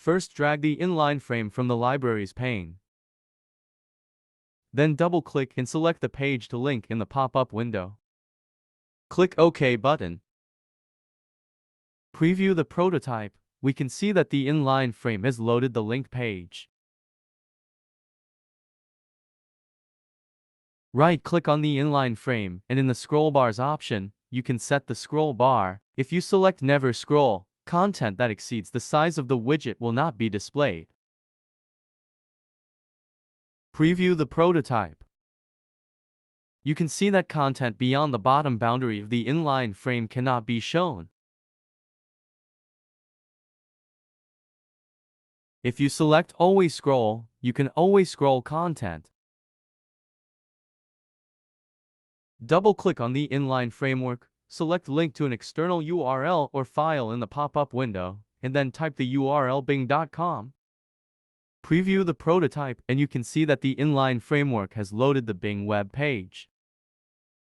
First, drag the inline frame from the libraries pane. Then double-click and select the page to link in the pop-up window. Click OK button. Preview the prototype. We can see that the inline frame has loaded the link page. Right-click on the inline frame, and in the scroll bars option, you can set the scroll bar. If you select Never Scroll, content that exceeds the size of the widget will not be displayed. Preview the prototype. You can see that content beyond the bottom boundary of the inline frame cannot be shown. If you select Always Scroll, you can always scroll content. Double-click on the inline framework, select Link to an external URL or file in the pop-up window, and then type the URL bing.com. Preview the prototype and you can see that the inline framework has loaded the Bing web page.